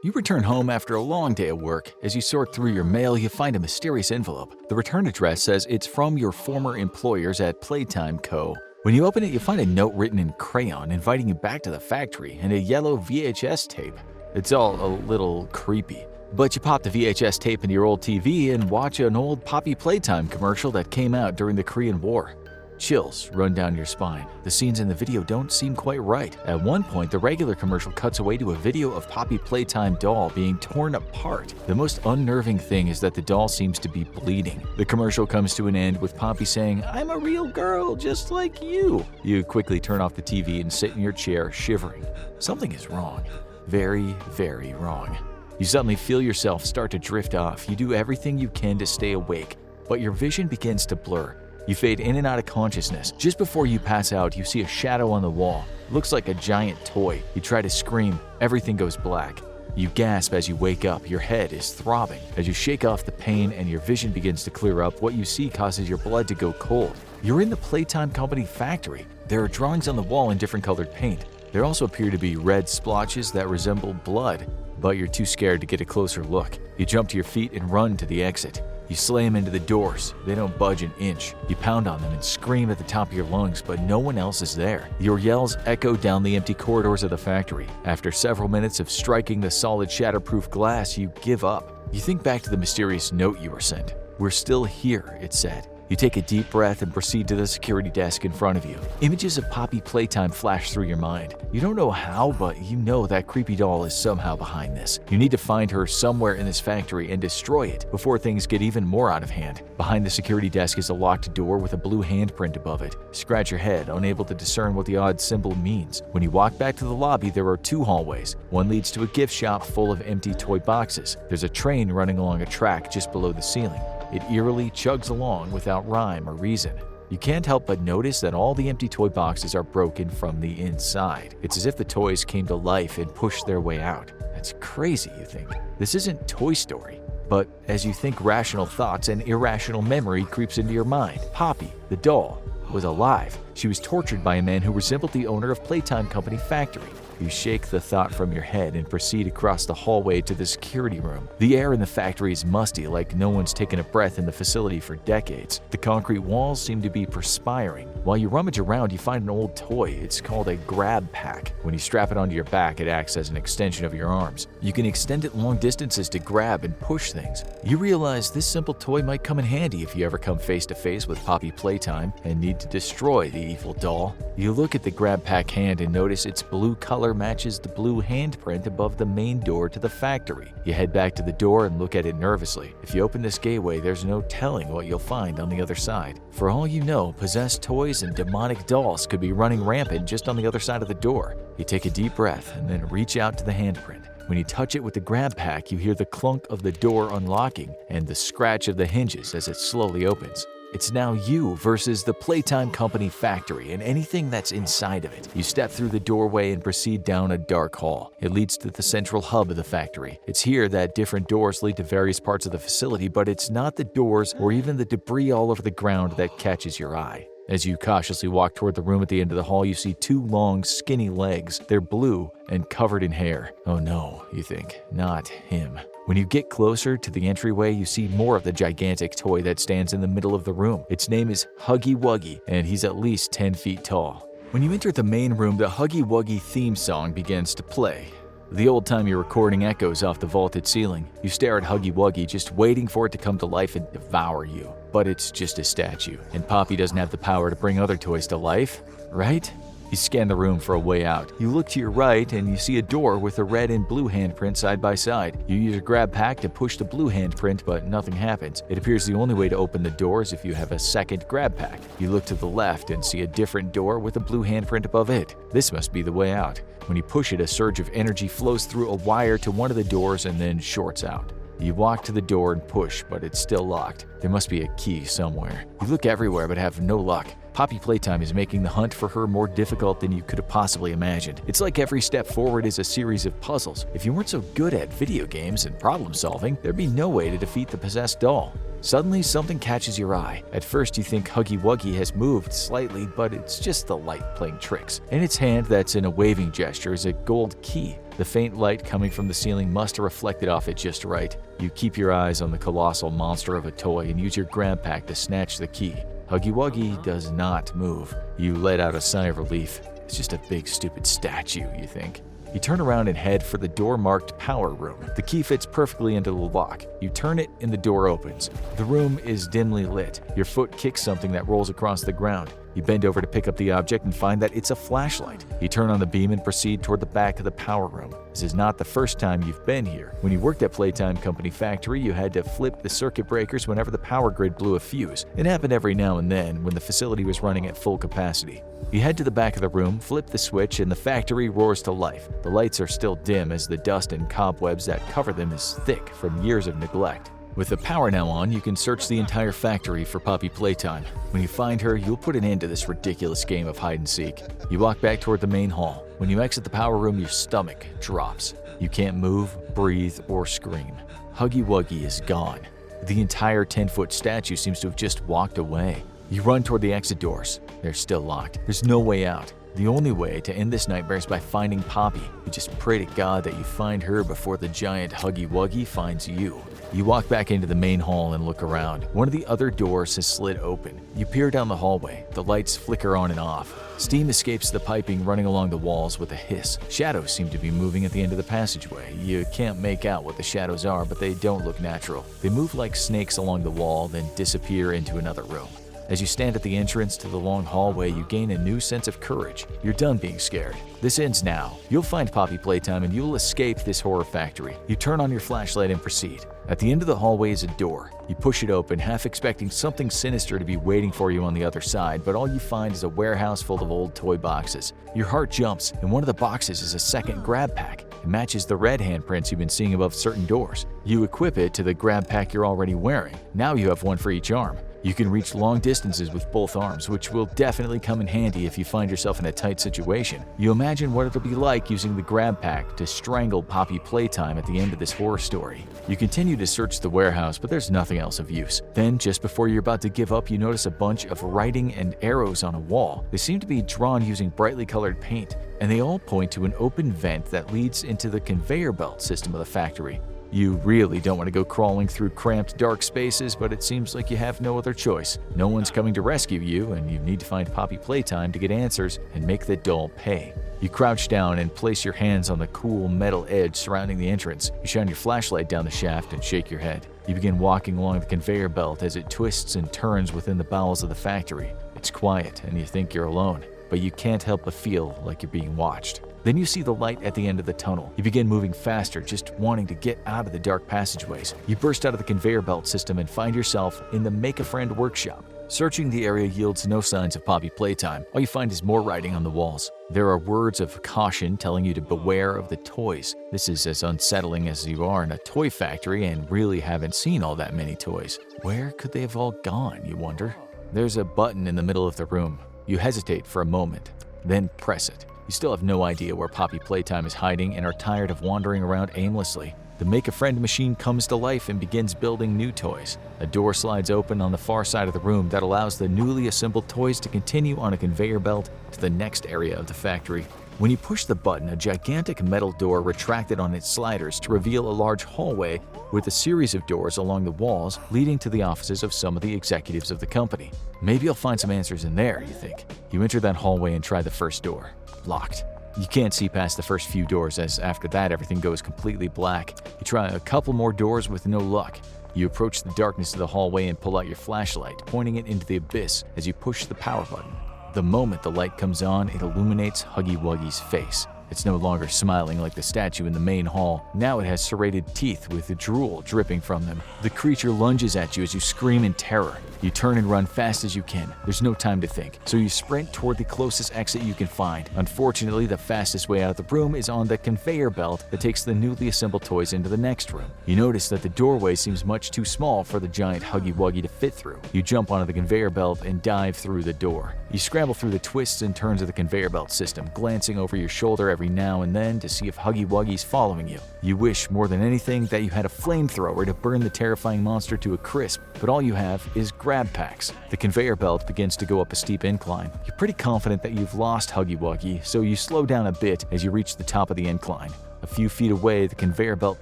You return home after a long day of work. As you sort through your mail, you find a mysterious envelope. The return address says it's from your former employers at Playtime Co. When you open it, you find a note written in crayon inviting you back to the factory and a yellow VHS tape. It's all a little creepy. But you pop the VHS tape into your old TV and watch an old Poppy Playtime commercial that came out during the Korean War. Chills run down your spine. The scenes in the video don't seem quite right. At one point, the regular commercial cuts away to a video of Poppy Playtime doll being torn apart. The most unnerving thing is that the doll seems to be bleeding. The commercial comes to an end with Poppy saying, "I'm a real girl, just like you." You quickly turn off the TV and sit in your chair, shivering. Something is wrong. Very, very wrong. You suddenly feel yourself start to drift off. You do everything you can to stay awake, but your vision begins to blur. You fade in and out of consciousness. Just before you pass out, you see a shadow on the wall. It looks like a giant toy. You try to scream. Everything goes black. You gasp as you wake up. Your head is throbbing. As you shake off the pain and your vision begins to clear up, what you see causes your blood to go cold. You're in the Playtime Company factory. There are drawings on the wall in different colored paint. There also appear to be red splotches that resemble blood, but you're too scared to get a closer look. You jump to your feet and run to the exit. You slam into the doors. They don't budge an inch. You pound on them and scream at the top of your lungs, but no one else is there. Your yells echo down the empty corridors of the factory. After several minutes of striking the solid shatterproof glass, you give up. You think back to the mysterious note you were sent. "We're still here," it said. You take a deep breath and proceed to the security desk in front of you. Images of Poppy Playtime flash through your mind. You don't know how, but you know that creepy doll is somehow behind this. You need to find her somewhere in this factory and destroy it before things get even more out of hand. Behind the security desk is a locked door with a blue handprint above it. Scratch your head, unable to discern what the odd symbol means. When you walk back to the lobby, there are two hallways. One leads to a gift shop full of empty toy boxes. There's a train running along a track just below the ceiling. It eerily chugs along without rhyme or reason. You can't help but notice that all the empty toy boxes are broken from the inside. It's as if the toys came to life and pushed their way out. That's crazy, you think. This isn't Toy Story. But as you think rational thoughts, an irrational memory creeps into your mind. Poppy, the doll, was alive. She was tortured by a man who resembled the owner of Playtime Company factory. You shake the thought from your head and proceed across the hallway to the security room. The air in the factory is musty, like no one's taken a breath in the facility for decades. The concrete walls seem to be perspiring. While you rummage around, you find an old toy. It's called a grab pack. When you strap it onto your back, it acts as an extension of your arms. You can extend it long distances to grab and push things. You realize this simple toy might come in handy if you ever come face to face with Poppy Playtime and need to destroy the evil doll. You look at the grab pack hand and notice its blue color matches the blue handprint above the main door to the factory. You head back to the door and look at it nervously. If you open this gateway, there's no telling what you'll find on the other side. For all you know, possessed toys and demonic dolls could be running rampant just on the other side of the door. You take a deep breath and then reach out to the handprint. When you touch it with the grab pack, you hear the clunk of the door unlocking and the scratch of the hinges as it slowly opens. It's now you versus the Playtime Company factory and anything that's inside of it. You step through the doorway and proceed down a dark hall. It leads to the central hub of the factory. It's here that different doors lead to various parts of the facility, but it's not the doors or even the debris all over the ground that catches your eye. As you cautiously walk toward the room at the end of the hall, you see two long, skinny legs. They're blue and covered in hair. Oh no, you think, not him. When you get closer to the entryway, you see more of the gigantic toy that stands in the middle of the room. Its name is Huggy Wuggy, and he's at least 10 feet tall. When you enter the main room, the Huggy Wuggy theme song begins to play. The old-timey recording echoes off the vaulted ceiling. You stare at Huggy Wuggy, just waiting for it to come to life and devour you. But it's just a statue, and Poppy doesn't have the power to bring other toys to life, right? You scan the room for a way out. You look to your right and you see a door with a red and blue handprint side by side. You use a grab pack to push the blue handprint, but nothing happens. It appears the only way to open the door is if you have a second grab pack. You look to the left and see a different door with a blue handprint above it. This must be the way out. When you push it, a surge of energy flows through a wire to one of the doors and then shorts out. You walk to the door and push, but it's still locked. There must be a key somewhere. You look everywhere but have no luck. Poppy Playtime is making the hunt for her more difficult than you could have possibly imagined. It's like every step forward is a series of puzzles. If you weren't so good at video games and problem solving, there'd be no way to defeat the possessed doll. Suddenly, something catches your eye. At first, you think Huggy Wuggy has moved slightly, but it's just the light playing tricks. In its hand that's in a waving gesture is a gold key. The faint light coming from the ceiling must have reflected off it just right. You keep your eyes on the colossal monster of a toy and use your grab pack to snatch the key. Huggy Wuggy does not move. You let out a sigh of relief. It's just a big stupid statue, you think. You turn around and head for the door marked Power Room. The key fits perfectly into the lock. You turn it and the door opens. The room is dimly lit. Your foot kicks something that rolls across the ground. You bend over to pick up the object and find that it's a flashlight. You turn on the beam and proceed toward the back of the power room. This is not the first time you've been here. When you worked at Playtime Company Factory, you had to flip the circuit breakers whenever the power grid blew a fuse. It happened every now and then when the facility was running at full capacity. You head to the back of the room, flip the switch, and the factory roars to life. The lights are still dim as the dust and cobwebs that cover them is thick from years of neglect. With the power now on, you can search the entire factory for Poppy Playtime. When you find her, you'll put an end to this ridiculous game of hide-and-seek. You walk back toward the main hall. When you exit the power room, your stomach drops. You can't move, breathe, or scream. Huggy Wuggy is gone. The entire 10-foot statue seems to have just walked away. You run toward the exit doors. They're still locked. There's no way out. The only way to end this nightmare is by finding Poppy. You just pray to God that you find her before the giant Huggy Wuggy finds you. You walk back into the main hall and look around. One of the other doors has slid open. You peer down the hallway. The lights flicker on and off. Steam escapes the piping running along the walls with a hiss. Shadows seem to be moving at the end of the passageway. You can't make out what the shadows are, but they don't look natural. They move like snakes along the wall, then disappear into another room. As you stand at the entrance to the long hallway, you gain a new sense of courage. You're done being scared. This ends now. You'll find Poppy Playtime and you'll escape this horror factory. You turn on your flashlight and proceed. At the end of the hallway is a door. You push it open, half expecting something sinister to be waiting for you on the other side, but all you find is a warehouse full of old toy boxes. Your heart jumps, and one of the boxes is a second grab pack. It matches the red handprints you've been seeing above certain doors. You equip it to the grab pack you're already wearing. Now you have one for each arm. You can reach long distances with both arms, which will definitely come in handy if you find yourself in a tight situation. You imagine what it'll be like using the grab pack to strangle Poppy Playtime at the end of this horror story. You continue to search the warehouse, but there's nothing else of use. Then, just before you're about to give up, you notice a bunch of writing and arrows on a wall. They seem to be drawn using brightly colored paint, and they all point to an open vent that leads into the conveyor belt system of the factory. You really don't want to go crawling through cramped, dark spaces, but it seems like you have no other choice. No one's coming to rescue you, and you need to find Poppy Playtime to get answers and make the doll pay. You crouch down and place your hands on the cool metal edge surrounding the entrance. You shine your flashlight down the shaft and shake your head. You begin walking along the conveyor belt as it twists and turns within the bowels of the factory. It's quiet, and you think you're alone, but you can't help but feel like you're being watched. Then you see the light at the end of the tunnel. You begin moving faster, just wanting to get out of the dark passageways. You burst out of the conveyor belt system and find yourself in the Make-A-Friend workshop. Searching the area yields no signs of Poppy Playtime. All you find is more writing on the walls. There are words of caution telling you to beware of the toys. This is as unsettling as you are in a toy factory and really haven't seen all that many toys. Where could they have all gone, you wonder? There's a button in the middle of the room. You hesitate for a moment, then press it. You still have no idea where Poppy Playtime is hiding and are tired of wandering around aimlessly. The Make-A-Friend machine comes to life and begins building new toys. A door slides open on the far side of the room that allows the newly assembled toys to continue on a conveyor belt to the next area of the factory. When you push the button, a gigantic metal door retracted on its sliders to reveal a large hallway with a series of doors along the walls leading to the offices of some of the executives of the company. Maybe you'll find some answers in there, you think. You enter that hallway and try the first door. Locked. You can't see past the first few doors, as after that everything goes completely black. You try a couple more doors with no luck. You approach the darkness of the hallway and pull out your flashlight, pointing it into the abyss as you push the power button. The moment the light comes on, it illuminates Huggy Wuggy's face. It's no longer smiling like the statue in the main hall. Now it has serrated teeth with drool dripping from them. The creature lunges at you as you scream in terror. You turn and run fast as you can. There's no time to think, so you sprint toward the closest exit you can find. Unfortunately, the fastest way out of the room is on the conveyor belt that takes the newly assembled toys into the next room. You notice that the doorway seems much too small for the giant Huggy Wuggy to fit through. You jump onto the conveyor belt and dive through the door. You scramble through the twists and turns of the conveyor belt system, glancing over your shoulder every now and then to see if Huggy Wuggy's following you. You wish more than anything that you had a flamethrower to burn the terrifying monster to a crisp, but all you have is grab packs. The conveyor belt begins to go up a steep incline. You're pretty confident that you've lost Huggy Wuggy, so you slow down a bit as you reach the top of the incline. A few feet away, the conveyor belt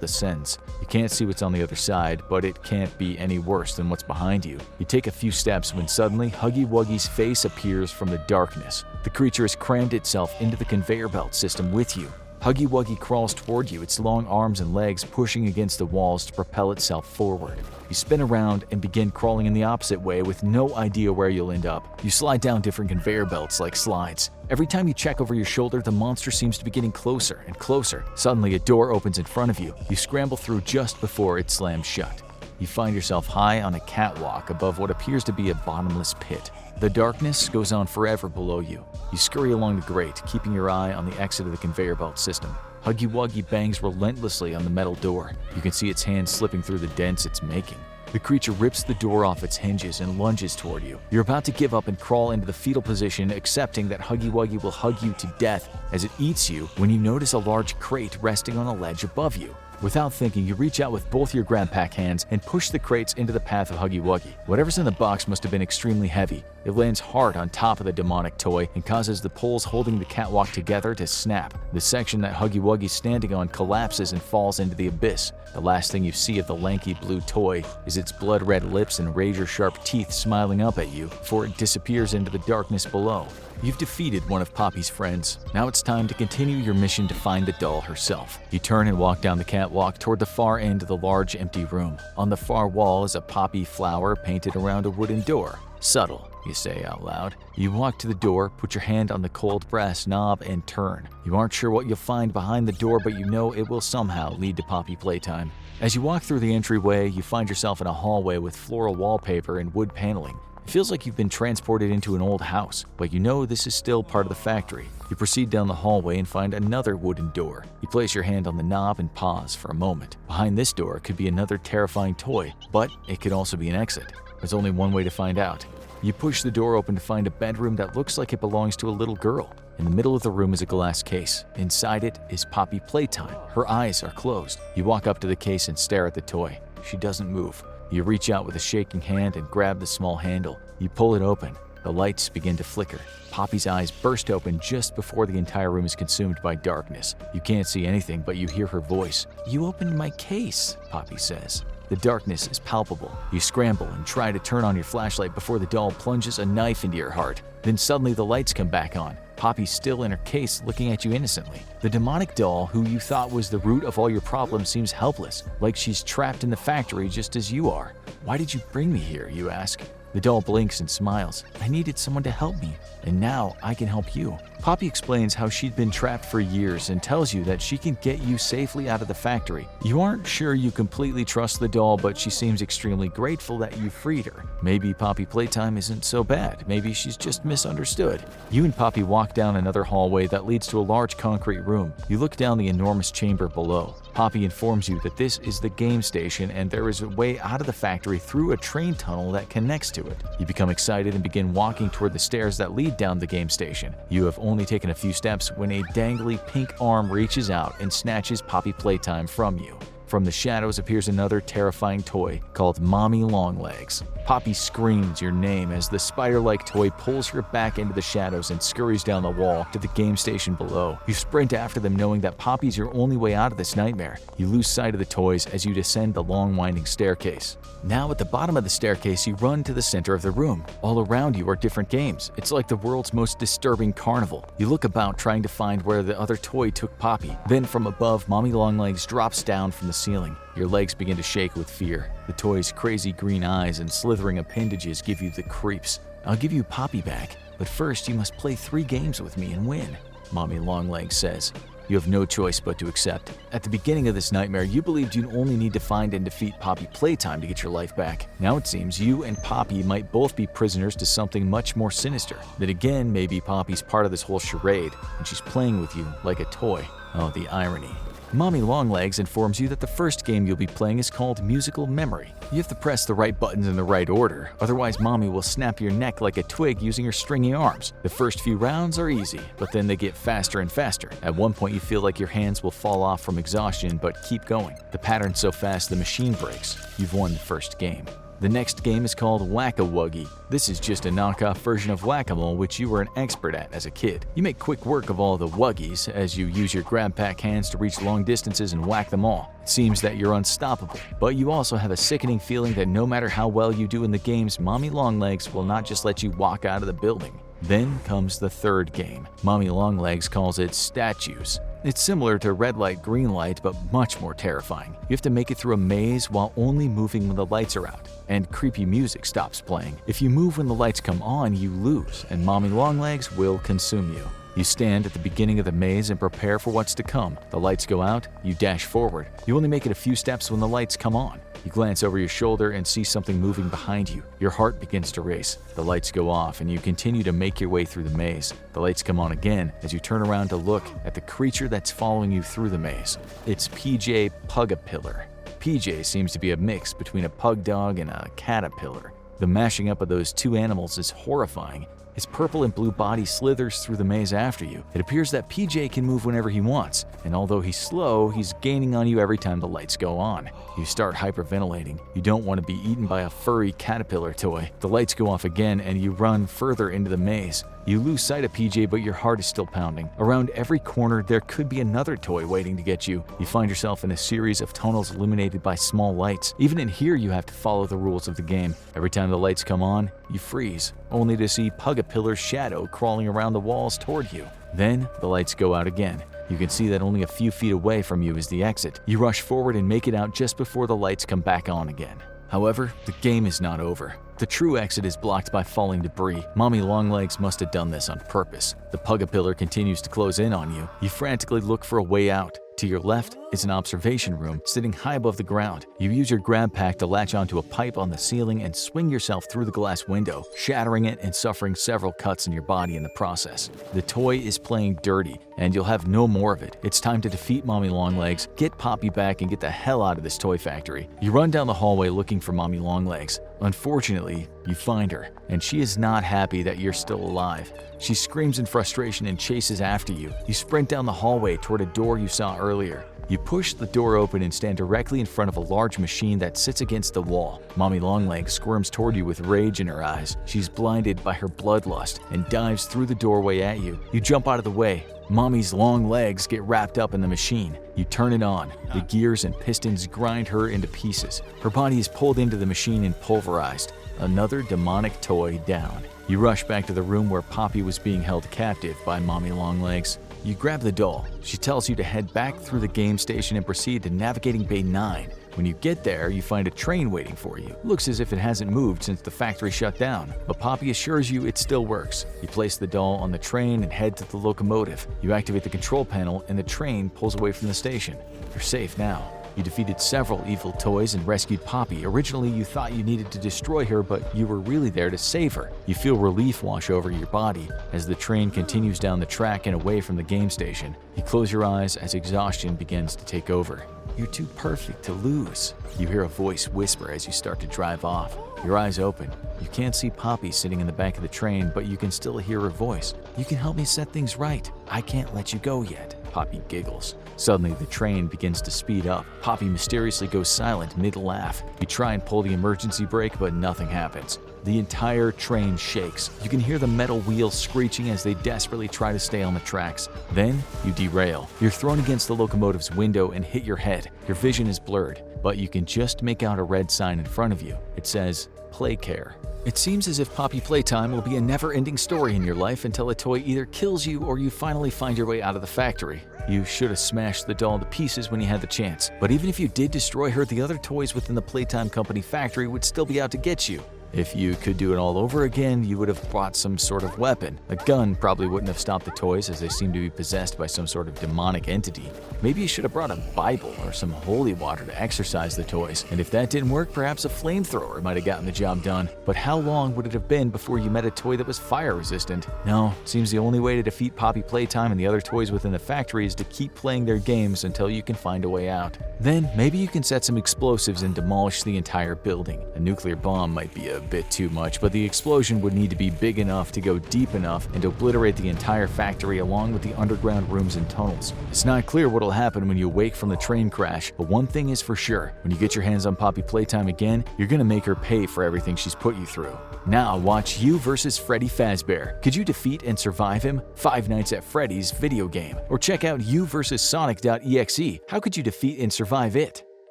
descends. You can't see what's on the other side, but it can't be any worse than what's behind you. You take a few steps when suddenly Huggy Wuggy's face appears from the darkness. The creature has crammed itself into the conveyor belt system with you. Huggy Wuggy crawls toward you, its long arms and legs pushing against the walls to propel itself forward. You spin around and begin crawling in the opposite way with no idea where you'll end up. You slide down different conveyor belts like slides. Every time you check over your shoulder, the monster seems to be getting closer and closer. Suddenly, a door opens in front of you. You scramble through just before it slams shut. You find yourself high on a catwalk above what appears to be a bottomless pit. The darkness goes on forever below you. You scurry along the grate, keeping your eye on the exit of the conveyor belt system. Huggy Wuggy bangs relentlessly on the metal door. You can see its hands slipping through the dents it's making. The creature rips the door off its hinges and lunges toward you. You're about to give up and crawl into the fetal position, accepting that Huggy Wuggy will hug you to death as it eats you, when you notice a large crate resting on a ledge above you. Without thinking, you reach out with both your grab pack hands and push the crates into the path of Huggy Wuggy. Whatever's in the box must have been extremely heavy. It lands hard on top of the demonic toy and causes the poles holding the catwalk together to snap. The section that Huggy Wuggy's standing on collapses and falls into the abyss. The last thing you see of the lanky blue toy is its blood-red lips and razor-sharp teeth smiling up at you before it disappears into the darkness below. You've defeated one of Poppy's friends. Now it's time to continue your mission to find the doll herself. You turn and walk down the catwalk toward the far end of the large empty room. On the far wall is a poppy flower painted around a wooden door. Subtle, you say out loud. You walk to the door, put your hand on the cold brass knob, and turn. You aren't sure what you'll find behind the door, but you know it will somehow lead to Poppy Playtime. As you walk through the entryway, you find yourself in a hallway with floral wallpaper and wood paneling. It feels like you've been transported into an old house, but you know this is still part of the factory. You proceed down the hallway and find another wooden door. You place your hand on the knob and pause for a moment. Behind this door could be another terrifying toy, but it could also be an exit. There's only one way to find out. You push the door open to find a bedroom that looks like it belongs to a little girl. In the middle of the room is a glass case. Inside it is Poppy Playtime. Her eyes are closed. You walk up to the case and stare at the toy. She doesn't move. You reach out with a shaking hand and grab the small handle. You pull it open. The lights begin to flicker. Poppy's eyes burst open just before the entire room is consumed by darkness. You can't see anything, but you hear her voice. "You opened my case," Poppy says. The darkness is palpable. You scramble and try to turn on your flashlight before the doll plunges a knife into your heart. Then suddenly the lights come back on. Poppy's still in her case, looking at you innocently. The demonic doll, who you thought was the root of all your problems, seems helpless, like she's trapped in the factory just as you are. "Why did you bring me here?" you ask. The doll blinks and smiles. "I needed someone to help me, and now I can help you." Poppy explains how she'd been trapped for years and tells you that she can get you safely out of the factory. You aren't sure you completely trust the doll, but she seems extremely grateful that you freed her. Maybe Poppy Playtime isn't so bad. Maybe she's just misunderstood. You and Poppy walk down another hallway that leads to a large concrete room. You look down the enormous chamber below. Poppy informs you that this is the game station and there is a way out of the factory through a train tunnel that connects to it. You become excited and begin walking toward the stairs that lead down the game station. You have only taken a few steps when a dangly pink arm reaches out and snatches Poppy Playtime from you. From the shadows appears another terrifying toy called Mommy Longlegs. Poppy screams your name as the spider-like toy pulls her back into the shadows and scurries down the wall to the game station below. You sprint after them knowing that Poppy's your only way out of this nightmare. You lose sight of the toys as you descend the long winding staircase. Now at the bottom of the staircase, you run to the center of the room. All around you are different games. It's like the world's most disturbing carnival. You look about trying to find where the other toy took Poppy. Then from above, Mommy Longlegs drops down from the ceiling. Your legs begin to shake with fear. The toy's crazy green eyes and slithering appendages give you the creeps. "I'll give you Poppy back, but first you must play 3 games with me and win," Mommy Longlegs says. You have no choice but to accept. At the beginning of this nightmare, you believed you'd only need to find and defeat Poppy Playtime to get your life back. Now it seems you and Poppy might both be prisoners to something much more sinister. Then again, maybe Poppy's part of this whole charade, and she's playing with you like a toy. Oh, the irony. Mommy Longlegs informs you that the first game you'll be playing is called Musical Memory. You have to press the right buttons in the right order, otherwise Mommy will snap your neck like a twig using her stringy arms. The first few rounds are easy, but then they get faster and faster. At one point you feel like your hands will fall off from exhaustion, but keep going. The pattern's so fast the machine breaks. You've won the first game. The next game is called Whack-a-Wuggy. This is just a knockoff version of Whack-a-Mole, which you were an expert at as a kid. You make quick work of all the Wuggies as you use your grab pack hands to reach long distances and whack them all. It seems that you're unstoppable, but you also have a sickening feeling that no matter how well you do in the games, Mommy Longlegs will not just let you walk out of the building. Then comes the third game. Mommy Longlegs calls it Statues. It's similar to red light, green light, but much more terrifying. You have to make it through a maze while only moving when the lights are out, and creepy music stops playing. If you move when the lights come on, you lose, and Mommy Longlegs will consume you. You stand at the beginning of the maze and prepare for what's to come. The lights go out, you dash forward. You only make it a few steps when the lights come on. You glance over your shoulder and see something moving behind you. Your heart begins to race. The lights go off and you continue to make your way through the maze. The lights come on again as you turn around to look at the creature that's following you through the maze. It's PJ Pugapillar. PJ seems to be a mix between a pug dog and a caterpillar. The mashing up of those two animals is horrifying. His purple and blue body slithers through the maze after you. It appears that PJ can move whenever he wants, and although he's slow, he's gaining on you every time the lights go on. You start hyperventilating. You don't want to be eaten by a furry caterpillar toy. The lights go off again and you run further into the maze. You lose sight of PJ, but your heart is still pounding. Around every corner, there could be another toy waiting to get you. You find yourself in a series of tunnels illuminated by small lights. Even in here, you have to follow the rules of the game. Every time the lights come on, you freeze, only to see Pugapillar's shadow crawling around the walls toward you. Then, the lights go out again. You can see that only a few feet away from you is the exit. You rush forward and make it out just before the lights come back on again. However, the game is not over. The true exit is blocked by falling debris. Mommy Longlegs must have done this on purpose. The Pugapillar continues to close in on you. You frantically look for a way out. To your left is an observation room sitting high above the ground. You use your grab pack to latch onto a pipe on the ceiling and swing yourself through the glass window, shattering it and suffering several cuts in your body in the process. The toy is playing dirty, and you'll have no more of it. It's time to defeat Mommy Longlegs, get Poppy back, and get the hell out of this toy factory. You run down the hallway looking for Mommy Longlegs. Unfortunately, you find her, and she is not happy that you're still alive. She screams in frustration and chases after you. You sprint down the hallway toward a door you saw earlier. You push the door open and stand directly in front of a large machine that sits against the wall. Mommy Longlegs squirms toward you with rage in her eyes. She's blinded by her bloodlust and dives through the doorway at you. You jump out of the way. Mommy's long legs get wrapped up in the machine. You turn it on. The gears and pistons grind her into pieces. Her body is pulled into the machine and pulverized. Another demonic toy down. You rush back to the room where Poppy was being held captive by Mommy Longlegs. You grab the doll. She tells you to head back through the game station and proceed to navigating Bay 9. When you get there, you find a train waiting for you. Looks as if it hasn't moved since the factory shut down, but Poppy assures you it still works. You place the doll on the train and head to the locomotive. You activate the control panel and the train pulls away from the station. You're safe now. You defeated several evil toys and rescued Poppy. Originally, you thought you needed to destroy her, but you were really there to save her. You feel relief wash over your body as the train continues down the track and away from the game station. You close your eyes as exhaustion begins to take over. You're too perfect to lose. You hear a voice whisper as you start to drive off. Your eyes open. You can't see Poppy sitting in the back of the train, but you can still hear her voice. You can help me set things right. I can't let you go yet. Poppy giggles. Suddenly, the train begins to speed up. Poppy mysteriously goes silent mid-laugh. You try and pull the emergency brake, but nothing happens. The entire train shakes. You can hear the metal wheels screeching as they desperately try to stay on the tracks. Then, you derail. You're thrown against the locomotive's window and hit your head. Your vision is blurred, but you can just make out a red sign in front of you. It says, Play Care. It seems as if Poppy Playtime will be a never-ending story in your life until a toy either kills you or you finally find your way out of the factory. You should have smashed the doll to pieces when you had the chance, but even if you did destroy her, the other toys within the Playtime Company factory would still be out to get you. If you could do it all over again, you would have bought some sort of weapon. A gun probably wouldn't have stopped the toys, as they seem to be possessed by some sort of demonic entity. Maybe you should have brought a Bible or some holy water to exorcise the toys. And if that didn't work, perhaps a flamethrower might have gotten the job done. But how long would it have been before you met a toy that was fire resistant? No, seems the only way to defeat Poppy Playtime and the other toys within the factory is to keep playing their games until you can find a way out. Then, maybe you can set some explosives and demolish the entire building. A nuclear bomb might be a bit too much, but the explosion would need to be big enough to go deep enough and obliterate the entire factory along with the underground rooms and tunnels. It's not clear what'll happen when you wake from the train crash, but one thing is for sure: when you get your hands on Poppy Playtime again, you're gonna make her pay for everything she's put you through. Now watch You vs. Freddy Fazbear. Could you defeat and survive him? Five Nights at Freddy's video game. Or check out You vs. Sonic.exe. How could you defeat and survive it?